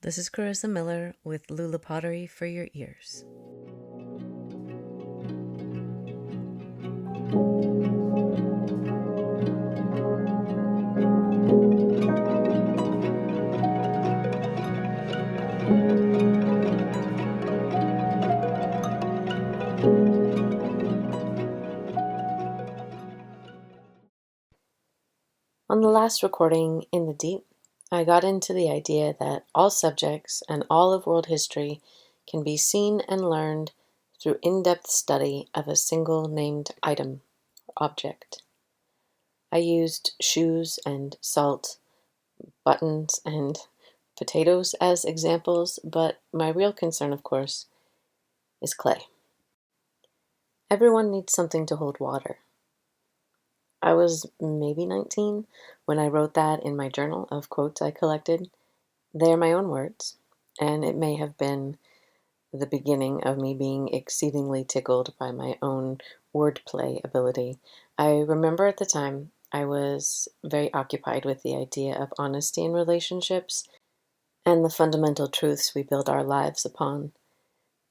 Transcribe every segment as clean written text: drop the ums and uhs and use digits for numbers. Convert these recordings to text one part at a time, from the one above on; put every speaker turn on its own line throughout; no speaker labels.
This is Carissa Müller with Lula Pottery for your ears. On the last recording in the Deep, I got into the idea that all subjects and all of world history can be seen and learned through in-depth study of a single named item or object. I used shoes and salt, buttons and potatoes as examples, but my real concern, of course, is clay. Everyone needs something to hold water. I was maybe 19 when I wrote that in my journal of quotes I collected. They're my own words, and it may have been the beginning of me being exceedingly tickled by my own wordplay ability. I remember at the time I was very occupied with the idea of honesty in relationships and the fundamental truths we build our lives upon.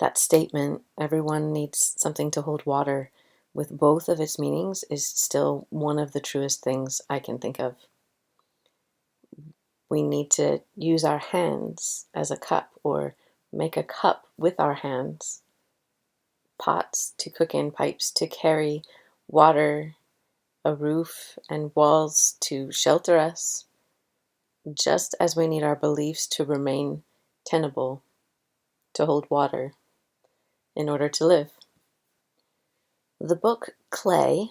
That statement, everyone needs something to hold water, with both of its meanings, is still one of the truest things I can think of. We need to use our hands as a cup, or make a cup with our hands, pots to cook in, pipes to carry water, a roof and walls to shelter us, just as we need our beliefs to remain tenable, to hold water, in order to live. The book Clay,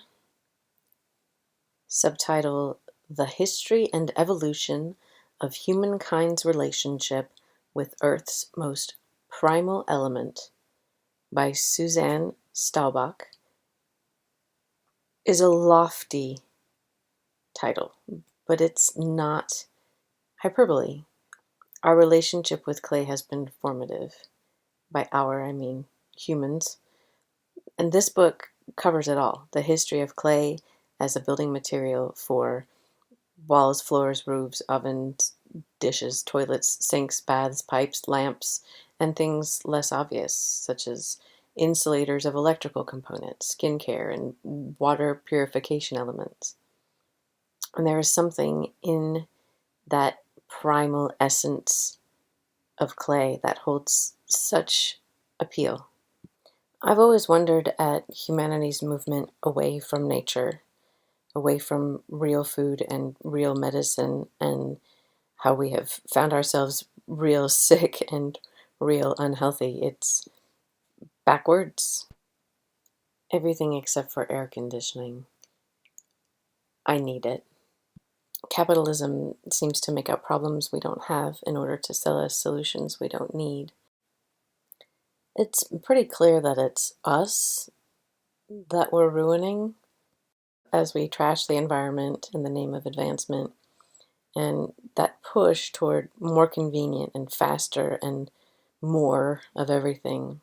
subtitle The History and Evolution of Humankind's Relationship with Earth's Most Primal Element, by Suzanne Staubach, is a lofty title, but it's not hyperbole. Our relationship with clay has been formative. By our, I mean humans. And this book covers it all. The history of clay as a building material for walls, floors, roofs, ovens, dishes, toilets, sinks, baths, pipes, lamps, and things less obvious, such as insulators of electrical components, skincare, and water purification elements. And there is something in that primal essence of clay that holds such appeal. I've always wondered at humanity's movement away from nature, away from real food and real medicine, and how we have found ourselves real sick and real unhealthy. It's backwards. Everything except for air conditioning. I need it. Capitalism seems to make up problems we don't have in order to sell us solutions we don't need. It's pretty clear that it's us that we're ruining as we trash the environment in the name of advancement. And that push toward more convenient and faster and more of everything.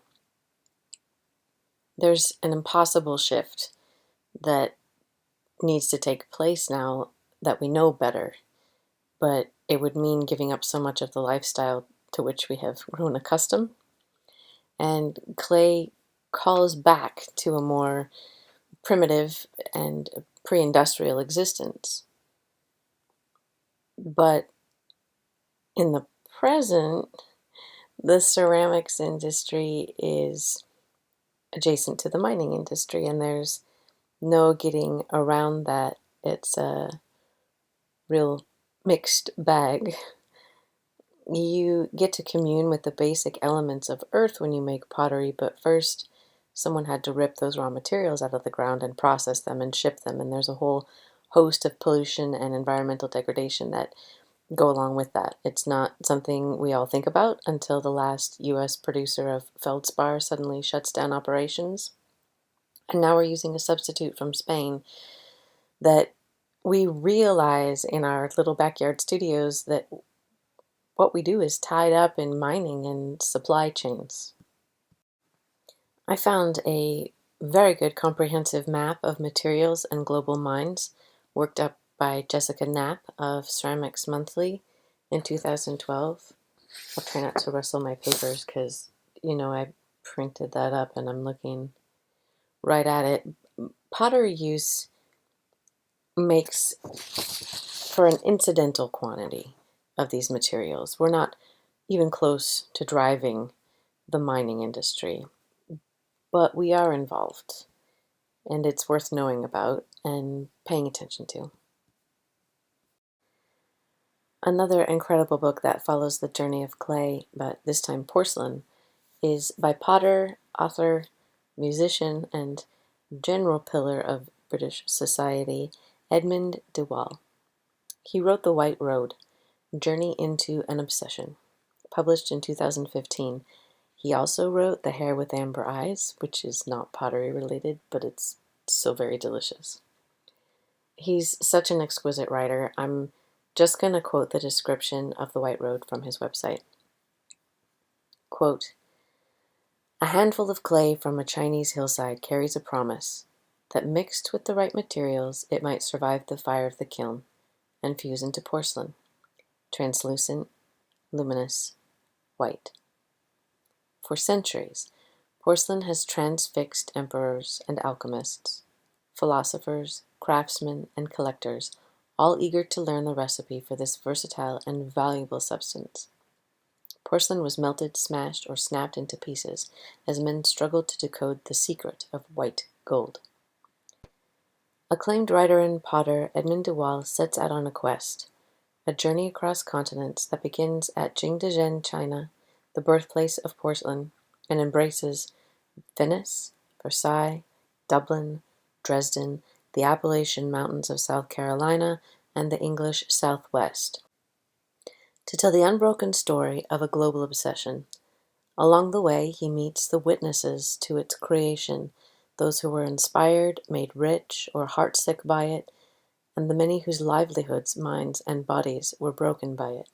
There's an impossible shift that needs to take place now that we know better, but it would mean giving up so much of the lifestyle to which we have grown accustomed. And clay calls back to a more primitive and pre-industrial existence. But in the present, the ceramics industry is adjacent to the mining industry, and there's no getting around that. It's a real mixed bag. You get to commune with the basic elements of earth when you make pottery, but first someone had to rip those raw materials out of the ground and process them and ship them, and there's a whole host of pollution and environmental degradation that go along with that. It's not something we all think about until the last U.S. producer of feldspar suddenly shuts down operations. And now we're using a substitute from Spain that we realize in our little backyard studios that what we do is tied up in mining and supply chains. I found a very good comprehensive map of materials and global mines worked up by Jessica Knapp of Ceramics Monthly in 2012. I'll try not to rustle my papers because, I printed that up and I'm looking right at it. Pottery use makes for an incidental quantity of these materials. We're not even close to driving the mining industry, but we are involved, and it's worth knowing about and paying attention to. Another incredible book that follows the journey of clay, but this time porcelain, is by potter, author, musician, and general pillar of British society, Edmund de Waal. He wrote The White Road, Journey into an Obsession, published in 2015. He also wrote The Hair with Amber Eyes, which is not pottery related, but it's so very delicious. He's such an exquisite writer. I'm just going to quote the description of The White Road from his website. Quote, "A handful of clay from a Chinese hillside carries a promise that mixed with the right materials, it might survive the fire of the kiln and fuse into porcelain, translucent, luminous, white. For centuries, porcelain has transfixed emperors and alchemists, philosophers, craftsmen, and collectors, all eager to learn the recipe for this versatile and valuable substance. Porcelain was melted, smashed, or snapped into pieces as men struggled to decode the secret of white gold. Acclaimed writer and potter Edmund de Waal sets out on a quest, a journey across continents that begins at Jingdezhen, China, the birthplace of porcelain, and embraces Venice, Versailles, Dublin, Dresden, the Appalachian Mountains of South Carolina, and the English Southwest, to tell the unbroken story of a global obsession. Along the way, he meets the witnesses to its creation, those who were inspired, made rich, or heartsick by it, and the many whose livelihoods, minds, and bodies were broken by it.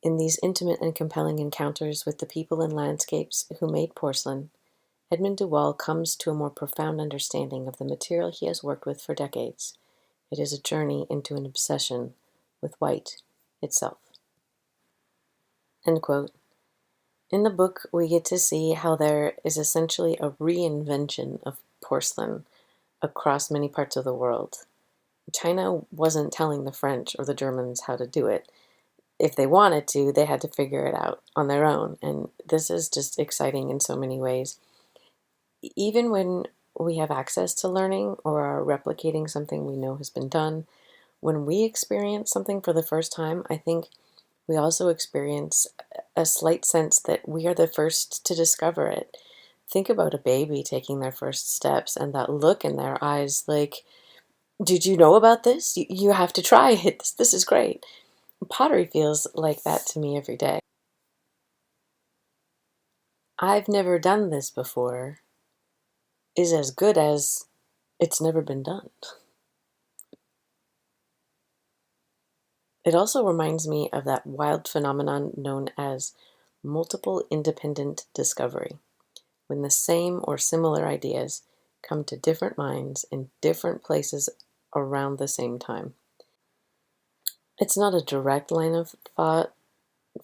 In these intimate and compelling encounters with the people and landscapes who made porcelain, Edmund de Waal comes to a more profound understanding of the material he has worked with for decades. It is a journey into an obsession with white itself." End quote. In the book, we get to see how there is essentially a reinvention of porcelain across many parts of the world. China wasn't telling the French or the Germans how to do it. If they wanted to, they had to figure it out on their own. And this is just exciting in so many ways. Even when we have access to learning or are replicating something we know has been done, when we experience something for the first time, I think we also experience a slight sense that we are the first to discover it. Think about a baby taking their first steps and that look in their eyes like, did you know about this? You have to try it. This is great. Pottery feels like that to me every day. I've never done this before is as good as it's never been done. It also reminds me of that wild phenomenon known as multiple independent discovery, when the same or similar ideas come to different minds in different places around the same time. It's not a direct line of thought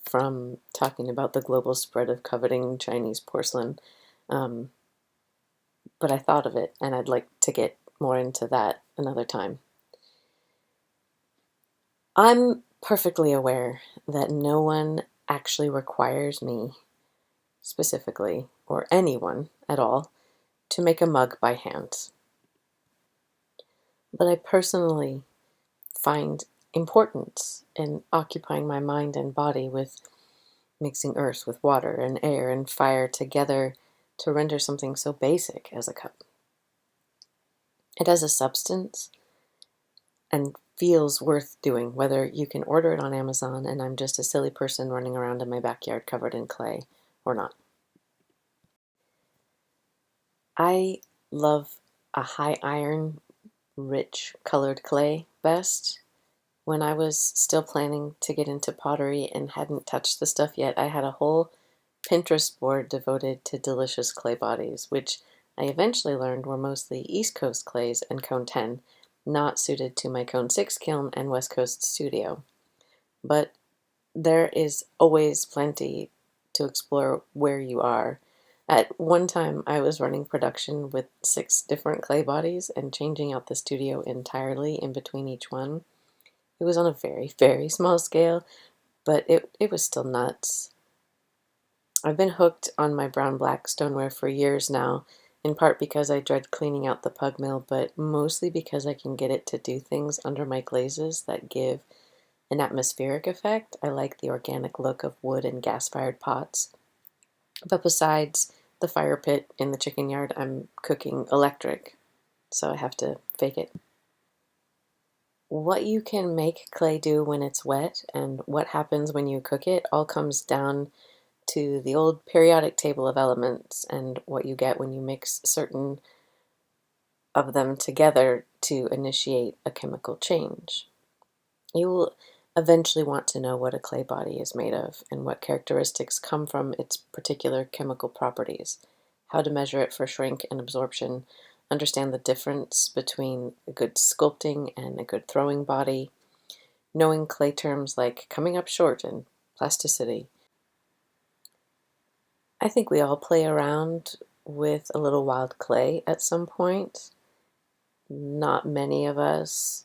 from talking about the global spread of coveting Chinese porcelain, but I thought of it, and I'd like to get more into that another time. I'm perfectly aware that no one actually requires me, specifically, or anyone at all, to make a mug by hand. But I personally find importance in occupying my mind and body with mixing earth with water and air and fire together to render something so basic as a cup. It has a substance and feels worth doing, whether you can order it on Amazon and I'm just a silly person running around in my backyard covered in clay or not. I love a high iron, rich colored clay best. When I was still planning to get into pottery and hadn't touched the stuff yet, I had a whole Pinterest board devoted to delicious clay bodies, which I eventually learned were mostly East Coast clays and Cone 10, not suited to my Cone 6 kiln and West Coast studio. But there is always plenty to explore where you are. At one time, I was running production with 6 different clay bodies and changing out the studio entirely in between each one. It was on a very, very small scale, but it was still nuts. I've been hooked on my brown-black stoneware for years now, in part because I dread cleaning out the pug mill, but mostly because I can get it to do things under my glazes that give an atmospheric effect. I like the organic look of wood and gas-fired pots. But besides the fire pit in the chicken yard, I'm cooking electric, so I have to fake it. What you can make clay do when it's wet and what happens when you cook it all comes down to the old periodic table of elements and what you get when you mix certain of them together to initiate a chemical change. You will eventually want to know what a clay body is made of and what characteristics come from its particular chemical properties, how to measure it for shrink and absorption, understand the difference between a good sculpting and a good throwing body, knowing clay terms like coming up short and plasticity. I think we all play around with a little wild clay at some point. Not many of us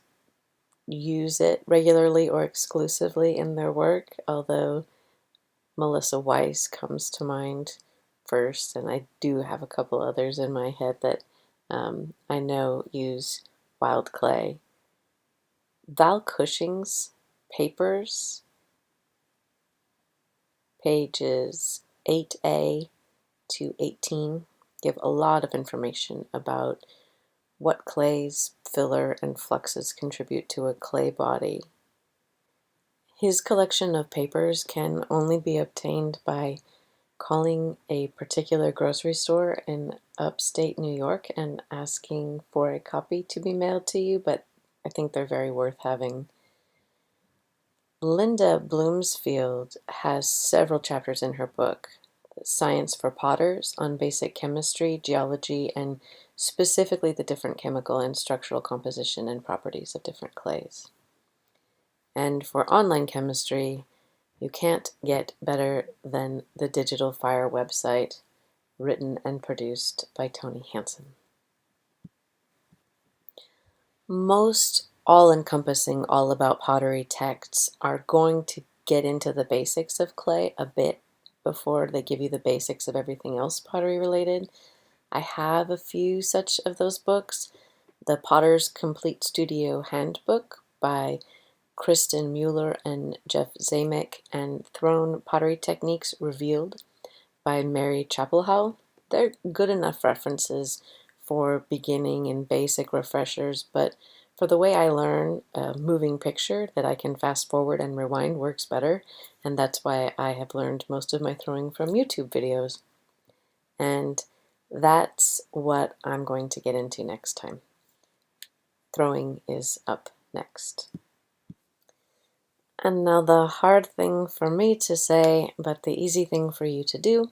use it regularly or exclusively in their work, although Melissa Weiss comes to mind first, and I do have a couple others in my head that I know use wild clay. Val Cushing's papers, pages 8A to 18, give a lot of information about what clays, filler, and fluxes contribute to a clay body. His collection of papers can only be obtained by calling a particular grocery store in upstate New York and asking for a copy to be mailed to you, but I think they're very worth having. Linda Bloomfield has several chapters in her book, Science for Potters, on basic chemistry, geology, and specifically the different chemical and structural composition and properties of different clays. And for online chemistry, you can't get better than the DigitalFire website, written and produced by Tony Hansen. Most all-encompassing all about pottery texts are going to get into the basics of clay a bit before they give you the basics of everything else pottery related. I have a few such of those books. The Potter's Complete Studio Handbook by Kristin, Müller, and Jeff Zamek, and Thrown Pottery Techniques Revealed by Mary Chappelhow. They're good enough references for beginning and basic refreshers, but for the way I learn, a moving picture that I can fast forward and rewind works better, and that's why I have learned most of my throwing from YouTube videos. And that's what I'm going to get into next time. Throwing is up next. And now the hard thing for me to say, but the easy thing for you to do,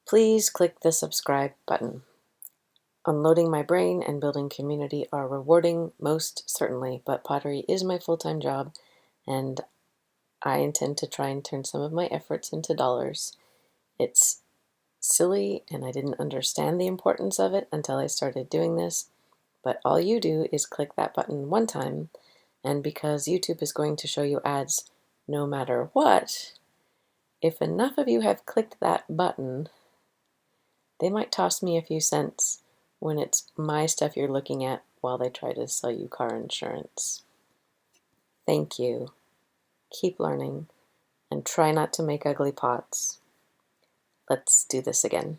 please click the subscribe button. Unloading my brain and building community are rewarding, most certainly, but pottery is my full-time job, and I intend to try and turn some of my efforts into dollars. It's silly, and I didn't understand the importance of it until I started doing this, but all you do is click that button one time, and because YouTube is going to show you ads no matter what, if enough of you have clicked that button, they might toss me a few cents when it's my stuff you're looking at while they try to sell you car insurance. Thank you. Keep learning, and try not to make ugly pots. Let's do this again.